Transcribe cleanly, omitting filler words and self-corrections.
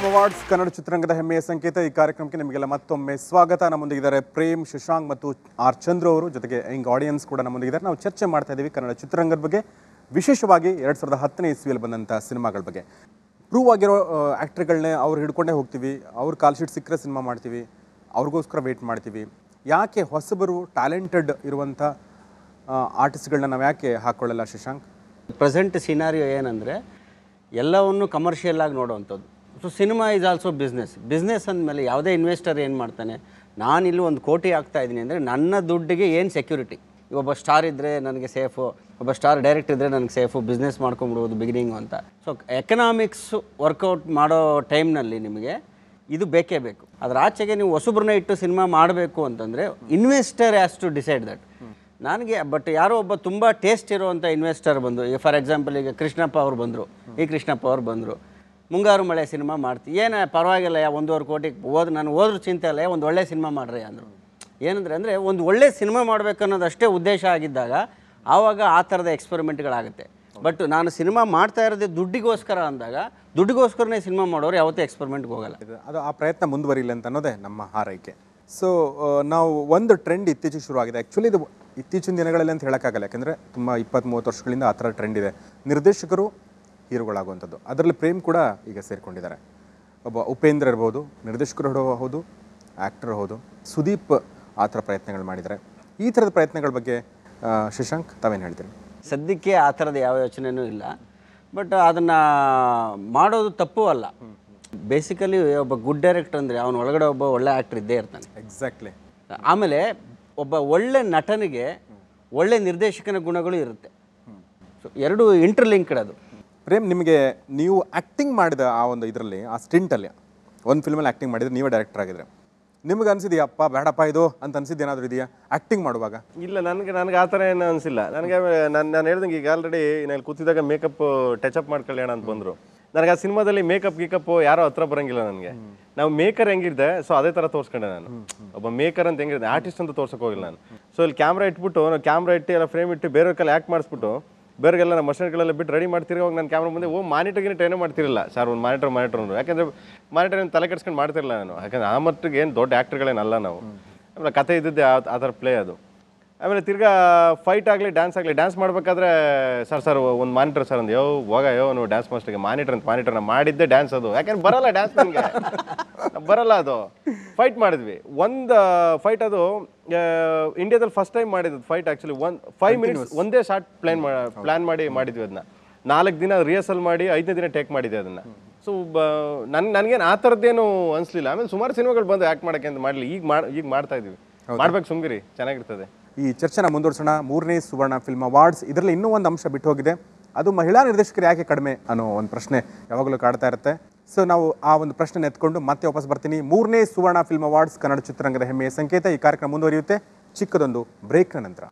Awards Kannada ಚಿತ್ರರಂಗದ ಹೆಮ್ಮೆಯ ಸಂಕೇತ ಈ ಕಾರ್ಯಕ್ರಮಕ್ಕೆ ನಿಮಗೆಲ್ಲ ಮತ್ತೊಮ್ಮೆ ಸ್ವಾಗತ. ನಮ್ಮೊಂದಿಗಿದ್ದಾರೆ ಪ್ರೇಮ್, ಶಶಾಂಕ್ ಮತ್ತು ಆರ್ ಚಂದ್ರು ಅವರು, ಜೊತೆಗೆ ಯಂಗ್ ಆಡಿಯನ್ಸ್ ಕೂಡ ನಮ್ಮೊಂದಿಗಿದ್ದಾರೆ. ನಾವು ಚರ್ಚೆ ಮಾಡ್ತಾ ಇದ್ದೀವಿ ಕನ್ನಡ ಚಿತ್ರರಂಗದ ಬಗ್ಗೆ, ವಿಶೇಷವಾಗಿ 2010ನೇ ಇಸ್ವಿಯಲ್ಲಿ ಬಂದಂಥ ಸಿನಿಮಾಗಳ ಬಗ್ಗೆ. ಪ್ರೂವ್ ಆಗಿರೋ ಆ್ಯಕ್ಟ್ರ್ಗಳನ್ನೇ ಅವ್ರು ಹಿಡ್ಕೊಂಡೇ ಹೋಗ್ತೀವಿ, ಅವ್ರ ಕಾಲ್ ಶೀಟ್ ಸಿಕ್ಕರೆ ಸಿನಿಮಾ ಮಾಡ್ತೀವಿ, ಅವ್ರಿಗೋಸ್ಕರ ವೆಯ್ಟ್ ಮಾಡ್ತೀವಿ. ಯಾಕೆ ಹೊಸಬರು ಟ್ಯಾಲೆಂಟೆಡ್ ಇರುವಂಥ ಆರ್ಟಿಸ್ಟ್ಗಳನ್ನ ನಾವು ಯಾಕೆ ಹಾಕ್ಕೊಳ್ಳಲ್ಲ ಶಶಾಂಕ್? ಪ್ರೆಸೆಂಟ್ ಸಿನಾರಿಯೋ ಏನಂದರೆ ಎಲ್ಲವನ್ನು ಕಮರ್ಷಿಯಲ್ ಆಗಿ ನೋಡುವಂಥದ್ದು. So cinema is also business ಅಂದಮೇಲೆ ಯಾವುದೇ ಇನ್ವೆಸ್ಟರ್ ಏನು ಮಾಡ್ತಾನೆ, ನಾನಿಲ್ಲಿ 1 ಕೋಟಿ ಆಗ್ತಾ ಇದ್ದೀನಿ ಅಂದರೆ ನನ್ನ ದುಡ್ಡಿಗೆ ಏನು ಸೆಕ್ಯೂರಿಟಿ? ಒಬ್ಬ ಸ್ಟಾರ್ ಇದ್ದರೆ ನನಗೆ ಸೇಫು, ಒಬ್ಬ ಸ್ಟಾರ್ ಡೈರೆಕ್ಟ್ ಇದ್ದರೆ ನನಗೆ ಸೇಫು, ಬಿಸ್ನೆಸ್ ಮಾಡ್ಕೊಂಬಿಡ್ಬೋದು ಬಿಗಿನಿಂಗು ಅಂತ. ಸೊ ಎಕನಾಮಿಕ್ಸ್ ವರ್ಕೌಟ್ ಮಾಡೋ ಟೈಮ್ನಲ್ಲಿ ನಿಮಗೆ ಇದು ಬೇಕೇ ಬೇಕು. ಅದರ ಆಚೆಗೆ ನೀವು ಹೊಸಬ್ರನ್ನ ಇಟ್ಟು ಸಿನಿಮಾ ಮಾಡಬೇಕು ಅಂತಂದರೆ investor has to decide that. ನನಗೆ ಬಟ್ ಯಾರೋ ಒಬ್ಬ ತುಂಬ ಟೇಸ್ಟ್ ಇರುವಂಥ ಇನ್ವೆಸ್ಟರ್ ಬಂದು, ಈಗ ಫಾರ್ ಎಕ್ಸಾಂಪಲ್ ಈಗ ಕೃಷ್ಣಪ್ಪ ಅವ್ರು ಬಂದರು, ಕೃಷ್ಣಪ್ಪ ಅವ್ರು ಬಂದರು, ಮುಂಗಾರು ಮಳೆ ಸಿನಿಮಾ ಮಾಡ್ತೀವಿ, ಏನು ಪರವಾಗಿಲ್ಲ, 1.5 ಕೋಟಿಗೆ ನಾನು ಹೋದ್ರೂ ಚಿಂತೆ ಇಲ್ಲ, ಒಂದು ಒಳ್ಳೆ ಸಿನಿಮಾ ಮಾಡ್ರಿ ಅಂದರು. ಏನಂದರೆ ಒಂದು ಒಳ್ಳೆ ಸಿನಿಮಾ ಮಾಡಬೇಕು ಅನ್ನೋದಷ್ಟೇ ಉದ್ದೇಶ ಆಗಿದ್ದಾಗ ಆವಾಗ ಆ ಥರದ ಎಕ್ಸ್ಪೆರಿಮೆಂಟ್ಗಳಾಗುತ್ತೆ. ಬಟ್ ನಾನು ಸಿನಿಮಾ ಮಾಡ್ತಾ ಇರೋದೇ ದುಡ್ಡಿಗೋಸ್ಕರ ಅಂದಾಗ, ದುಡ್ಡಿಗೋಸ್ಕರನೇ ಸಿನಿಮಾ ಮಾಡೋರು ಯಾವತ್ತೂ ಎಕ್ಸ್ಪೆರಿಮೆಂಟ್ಗೆ ಹೋಗಲ್ಲ. ಅದು ಆ ಪ್ರಯತ್ನ ಮುಂದುವರಿಲ್ಲ ಅಂತ ಅನ್ನೋದೇ ನಮ್ಮ ಹಾರೈಕೆ. ಸೊ ನಾವು ಒಂದು ಟ್ರೆಂಡ್ ಇತ್ತೀಚೆಗೆ ಶುರುವಾಗಿದೆ. ಆ್ಯಕ್ಚುಲಿ ಇದು ಇತ್ತೀಚಿನ ದಿನಗಳಲ್ಲಿ ಅಂತ ಹೇಳೋಕ್ಕಾಗಲ್ಲ, ಯಾಕೆಂದರೆ ತುಂಬ 20-30 ವರ್ಷಗಳಿಂದ ಆ ಥರ ಟ್ರೆಂಡ್ ಇದೆ. ನಿರ್ದೇಶಕರು ಹೀರೋಗಳಾಗುವಂಥದ್ದು. ಅದರಲ್ಲಿ ಪ್ರೇಮ್ ಕೂಡ ಈಗ ಸೇರಿಕೊಂಡಿದ್ದಾರೆ. ಒಬ್ಬ ಉಪೇಂದ್ರ ಇರ್ಬೋದು, ನಿರ್ದೇಶಕರು ಹೌದು, ಆ್ಯಕ್ಟರ್ ಹೌದು, ಸುದೀಪ್ ಆ ಥರ ಪ್ರಯತ್ನಗಳು ಮಾಡಿದ್ದಾರೆ. ಈ ಥರದ ಪ್ರಯತ್ನಗಳ ಬಗ್ಗೆ ಶಶಾಂಕ್ ತಾವೇನು ಹೇಳ್ತೀರಿ? ಸದ್ಯಕ್ಕೆ ಆ ಥರದ ಯಾವ ಯೋಚನೆಯೂ ಇಲ್ಲ, ಬಟ್ ಅದನ್ನು ಮಾಡೋದು ತಪ್ಪು ಅಲ್ಲ. ಬೇಸಿಕಲಿ ಒಬ್ಬ ಗುಡ್ ಡೈರೆಕ್ಟರ್ ಅಂದರೆ ಅವನ ಒಳಗಡೆ ಒಬ್ಬ ಒಳ್ಳೆ ಆ್ಯಕ್ಟರ್ ಇದ್ದೇ ಇರ್ತಾನೆ. ಎಕ್ಸಾಕ್ಟ್ಲಿ. ಆಮೇಲೆ ಒಬ್ಬ ಒಳ್ಳೆ ನಟನಿಗೆ ಒಳ್ಳೆ ನಿರ್ದೇಶಕನ ಗುಣಗಳು ಇರುತ್ತೆ. ಸೊ ಎರಡೂ ಇಂಟರ್ಲಿಂಕ್ಡ್. ಅದು ಪ್ರೇಮ್, ನಿಮಗೆ ನೀವು ಆ್ಯಕ್ಟಿಂಗ್ ಮಾಡಿದ ಆ ಒಂದು ಇದರಲ್ಲಿ, ಆ ಸ್ಟಿಂಟಲ್ಲಿ ಒಂದು ಫಿಲ್ಮಲ್ಲಿ ಆ್ಯಕ್ಟಿಂಗ್ ಮಾಡಿದರೆ, ನೀವೇ ಡೈರೆಕ್ಟರ್ ಆಗಿದ್ರೆ ನಿಮ್ಗೆ ಅನಿಸಿದೆಯಾ ಅಪ್ಪ ಬೇಡಪ್ಪ ಇದು ಅಂತ ಅನಿಸಿದ್ದು ಏನಾದರೂ ಇದೆಯಾ ಆ್ಯಕ್ಟಿಂಗ್ ಮಾಡುವಾಗ? ಇಲ್ಲ, ನನಗೆ ಆ ಥರ ಏನು ಅನಿಸಿಲ್ಲ. ನನಗೆ ನಾನು ಹೇಳ್ದಂಗೆ ಈಗ ಆಲ್ರೆಡಿ ನಾನು ಕೂತಿದ್ದಾಗ ಮೇಕಪ್ ಟಚಪ್ ಮಾಡ್ಕೊಳ್ಳೋಣ ಅಂತ ಬಂದರು. ನನಗೆ ಆ ಸಿನಿಮಾದಲ್ಲಿ ಗೀಕಪ್ ಯಾರೋ ಹತ್ರ ಬರೋಂಗಿಲ್ಲ. ನನಗೆ ನಾವು ಮೇಕರ್ ಹೆಂಗಿದ್ದೆ, ಸೊ ಅದೇ ಥರ ತೋರಿಸ್ಕೊಂಡೆ ನಾನು. ಒಬ್ಬ ಮೇಕರ್ ಅಂತ ಹೆಂಗಿದ್ದೆ, ಆರ್ಟಿಸ್ಟ್ ಅಂತ ತೋರ್ಸೋಕೆ ಹೋಗಿಲ್ಲ ನಾನು. ಸೊ ಇಲ್ಲಿ ಕ್ಯಾಮ್ರಾ ಇಟ್ಬಿಟ್ಟು, ಕ್ಯಾಮ್ರಾ ಇಟ್ಟು ಎಲ್ಲ ಫ್ರೇಮ್ ಇಟ್ಟು ಬೇರೆಯವ್ರ ಕೈಲಿ ಆ್ಯಕ್ಟ್ ಮಾಡಿಸ್ಬಿಟ್ಟು, ಬೇರೆಗೆಲ್ಲ ನಮ್ಮ ಮಷಿನ್ಗಳೆಲ್ಲ ಬಿಟ್ಟು ರೆಡಿ ಮಾಡ್ತಿರೋವಾಗ ನಾನು ಕ್ಯಾಮ್ರಾ ಮುಂದೆ ಮಾನಿಟರ್ಗಿನ ಟ್ರೈನೇ ಮಾಡ್ತಿರಲಿಲ್ಲ. ಸರ್ ಒಂದು ಮಾನಿಟರ್ ಅಂದರು, ಯಾಕೆಂದರೆ ಮಾನಿಟರ್ ಏನು ತಲೆ ಕೆಡ್ಸ್ಕೊಂಡು ಮಾಡ್ತಿರಲಿಲ್ಲ ನಾನು. ಯಾಕಂದರೆ ಆ ಮಟ್ಟಿಗೆ ಏನು ದೊಡ್ಡ ಆ್ಯಕ್ಟರ್ಗಳೇನಲ್ಲ ನಾವು. ಆಮೇಲೆ ಕತೆ ಇದ್ದಿದ್ದೆ ಆ ಥರ ಪ್ಲೇ ಅದು. ಆಮೇಲೆ ತಿರ್ಗಾ ಫೈಟ್ ಆಗಲಿ ಡ್ಯಾನ್ಸ್ ಮಾಡಬೇಕಾದ್ರೆ ಸರ್ ಒಂದು ಮಾನಿಟರ್ ಸರ್ ಅಂದು, ನೀವು ಡ್ಯಾನ್ಸ್ ಮಾಸ್ಟರ್ಗೆ ಮಾನಿಟರ್ನ ಮಾಡಿದ್ದೆ ಡ್ಯಾನ್ಸ್ ಅದು. ಯಾಕೆಂದ್ರೆ ಬರಲ್ಲ ಡ್ಯಾನ್ಸ್, ನನಗೆ ಬರಲ್ಲ ಅದು. ಫೈಟ್ ಮಾಡಿದ್ವಿ, ಒಂದು ಫೈಟ್ ಅದು ಇಂಡಿಯಾದಲ್ಲಿ ಫಸ್ಟ್ ಟೈಮ್ ಮಾಡಿದ್ದು ಫೈಟ್. ಆ್ಯಕ್ಚುಲಿ 5 ಮಿನಿಟ್ಸ್ ಒಂದೇ ಶಾರ್ಟ್ ಪ್ಲ್ಯಾನ್ ಮಾಡಿ ಮಾಡಿದ್ವಿ. ಅದನ್ನ 4 ದಿನ ರಿಹರ್ಸಲ್ ಮಾಡಿ 5ನೇ ದಿನ ಟೇಕ್ ಮಾಡಿದ್ದೆ ಅದನ್ನು. ಸೊ ನನಗೇನು ಆ ಥರದ್ದೇನು ಅನಿಸ್ಲಿಲ್ಲ. ಆಮೇಲೆ ಸುಮಾರು ಸಿನಿಮಾಗಳು ಬಂದು ಆ್ಯಕ್ಟ್ ಮಾಡೋಕ್ಕೆ ಅಂತ ಮಾಡಲಿ. ಈಗ ಮಾಡ್ತಾ ಇದ್ವಿ, ಮಾಡ್ಬೇಕು, ಸುಮ್ಗಿರಿ, ಚೆನ್ನಾಗಿರ್ತದೆ. ಈ ಚರ್ಚೆನ ಮುಂದುವರ್ಸೋಣ. 3ನೇ ಸುವರ್ಣ ಫಿಲ್ಮ್ ಅವಾರ್ಡ್ಸ್, ಇದರಲ್ಲಿ ಇನ್ನೂ ಒಂದು ಅಂಶ ಬಿಟ್ಟು ಹೋಗಿದೆ. ಅದು ಮಹಿಳಾ ನಿರ್ದೇಶಕರು ಯಾಕೆ ಕಡಿಮೆ ಅನ್ನೋ ಒಂದು ಪ್ರಶ್ನೆ ಯಾವಾಗಲೂ ಕಾಡ್ತಾ ಇರುತ್ತೆ. ಸೊ ನಾವು ಆ ಒಂದು ಪ್ರಶ್ನೆ ಎತ್ಕೊಂಡು ಮತ್ತೆ ವಾಪಸ್ ಬರ್ತೀನಿ. 3ನೇ ಸುವರ್ಣ ಫಿಲ್ಮ್ ಅವಾರ್ಡ್ಸ್ ಕನ್ನಡ ಚಿತ್ರರಂಗದ ಹೆಮ್ಮೆಯ ಸಂಕೇತ. ಈ ಕಾರ್ಯಕ್ರಮ ಮುಂದುವರಿಯುತ್ತೆ ಚಿಕ್ಕದೊಂದು ಬ್ರೇಕ್ನ ನಂತರ.